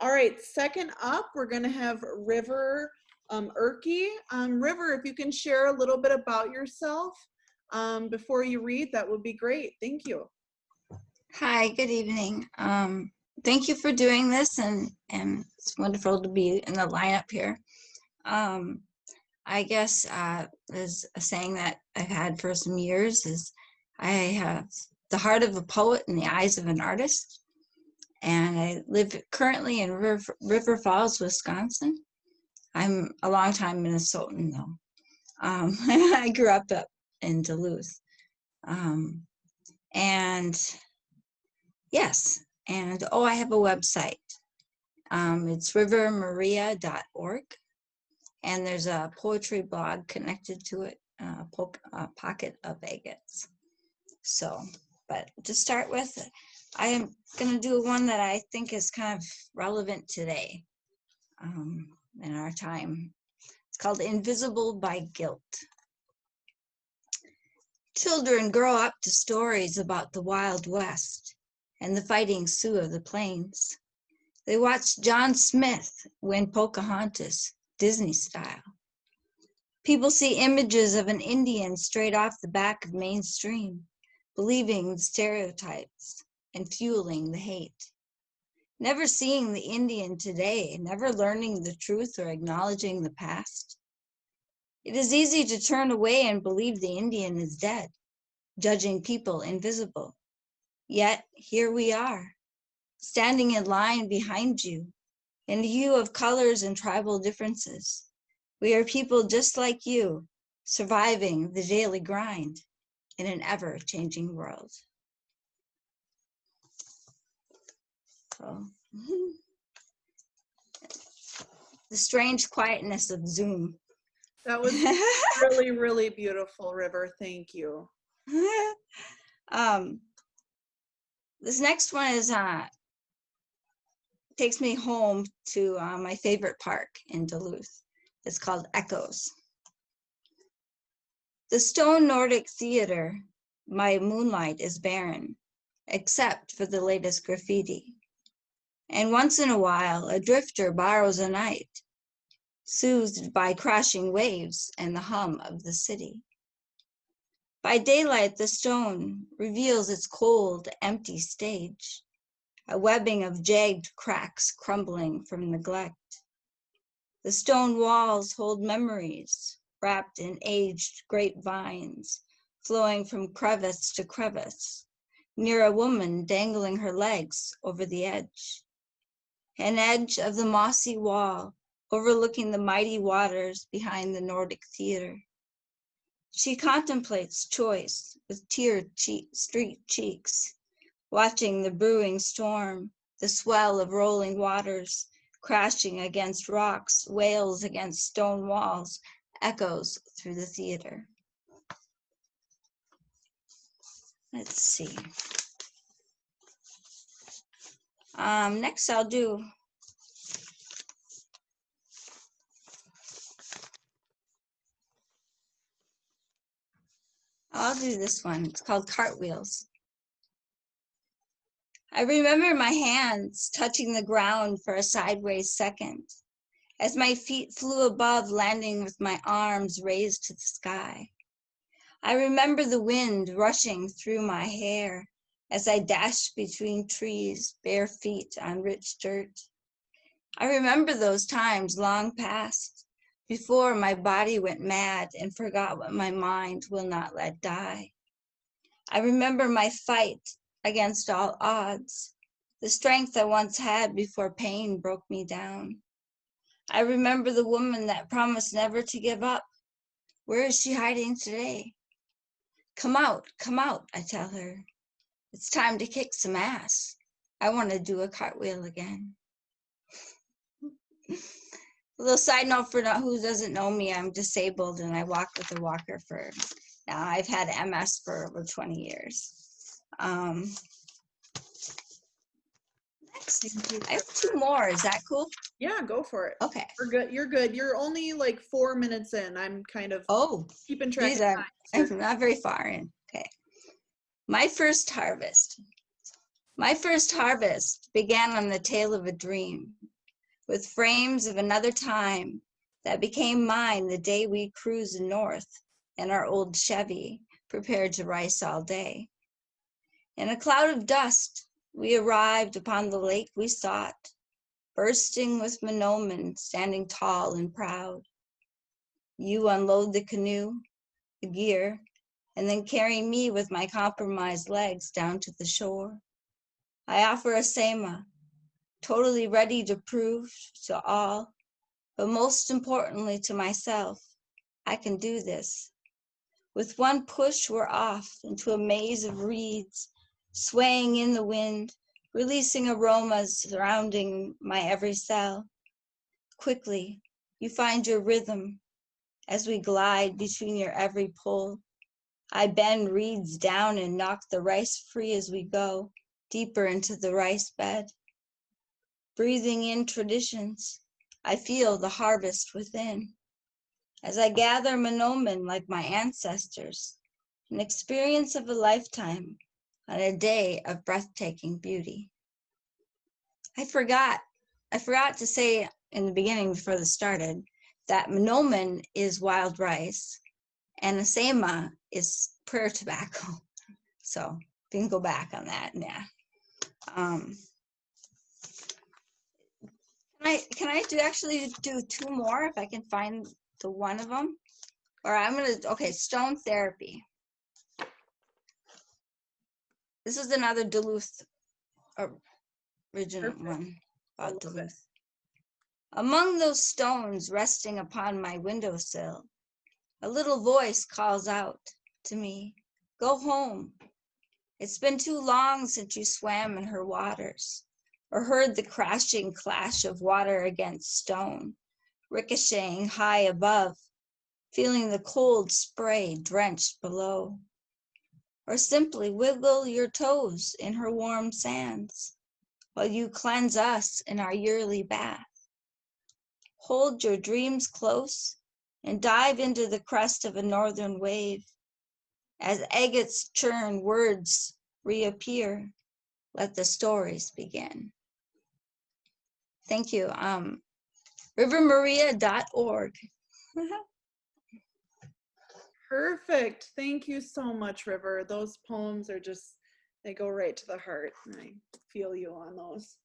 All right, second up, we're going to have River Urke. River, if you can share a little bit about yourself before you read, that would be great. Thank you. Hi, good evening. Thank you for doing this, and it's wonderful to be in the lineup here. I guess there's a saying that I've had for some years is I have the heart of a poet and the eyes of an artist. And I live currently in River Falls, Wisconsin. I'm a longtime Minnesotan though. I grew up in Duluth. And yes, and oh, I have a website. It's rivermaria.org. And there's a poetry blog connected to it, Pocket of Agates. So, but to start with, I am going to do one that I think is kind of relevant today in our time. It's called Invisible by Guilt. Children grow up to stories about the Wild West and the Fighting Sioux of the Plains. They watch John Smith win Pocahontas, Disney style. People see images of an Indian straight off the back of mainstream, believing the stereotypes and fueling the hate. Never seeing the Indian today, never learning the truth or acknowledging the past. It is easy to turn away and believe the Indian is dead, judging people invisible. Yet here we are, standing in line behind you, in a hue of colors and tribal differences. We are people just like you, surviving the daily grind in an ever-changing world. So, the strange quietness of Zoom. That was really, really beautiful, River. Thank you. This next one is takes me home to my favorite park in Duluth. It's called Echoes. The stone Nordic theater by moonlight is barren, except for the latest graffiti. And once in a while, a drifter borrows a night, soothed by crashing waves and the hum of the city. By daylight, the stone reveals its cold, empty stage, a webbing of jagged cracks crumbling from neglect. The stone walls hold memories wrapped in aged grapevines, flowing from crevice to crevice, near a woman dangling her legs over the edge. An edge of the mossy wall overlooking the mighty waters behind the Nordic theater. She contemplates choice with streaked cheeks, watching the brewing storm, the swell of rolling waters, crashing against rocks, wails against stone walls, echoes through the theater. Let's see. Next I'll do this one. It's called Cartwheels. I remember my hands touching the ground for a sideways second, as my feet flew above, landing with my arms raised to the sky. I remember the wind rushing through my hair as I dashed between trees, bare feet on rich dirt. I remember those times long past, before my body went mad and forgot what my mind will not let die. I remember my fight against all odds, the strength I once had before pain broke me down. I remember the woman that promised never to give up. Where is she hiding today? Come out, I tell her. It's time to kick some ass. I want to do a cartwheel again. A little side note for who doesn't know me, I'm disabled and I walk with a walker for now. I've had MS for over 20 years. Next, I have two more. Is that cool? Yeah, go for it. Okay. We're good. You're good. You're only like 4 minutes in. I'm kind of keeping track of time. I'm not very far in. Okay. My first harvest. My first harvest began on the tail of a dream, with frames of another time that became mine the day we cruised north in our old Chevy, prepared to race all day. In a cloud of dust, we arrived upon the lake we sought, bursting with Monoman standing tall and proud. You unload the canoe, the gear, and then carry me with my compromised legs down to the shore. I offer a sema, totally ready to prove to all, but most importantly to myself, I can do this. With one push, we're off into a maze of reeds, swaying in the wind, releasing aromas surrounding my every cell. Quickly, you find your rhythm as we glide between your every pull. I bend reeds down and knock the rice free as we go deeper into the rice bed. Breathing in traditions, I feel the harvest within. As I gather Monoman like my ancestors, an experience of a lifetime on a day of breathtaking beauty. I forgot to say in the beginning before this started that Monoman is wild rice and Asema is prayer tobacco. So we can go back on that. Yeah. Can I actually do two more if I can find the one of them? Or okay, stone therapy. This is another Duluth original one about Duluth. Among those stones resting upon my windowsill, a little voice calls out to me, "Go home. It's been too long since you swam in her waters, or heard the crashing clash of water against stone, ricocheting high above, feeling the cold spray drenched below. Or simply wiggle your toes in her warm sands, while you cleanse us in our yearly bath. Hold your dreams close and dive into the crest of a northern wave. As agates churn, words reappear. Let the stories begin." Thank you. rivermaria.org. Perfect. Thank you so much, River. Those poems are just, they go right to the heart. And I feel you on those.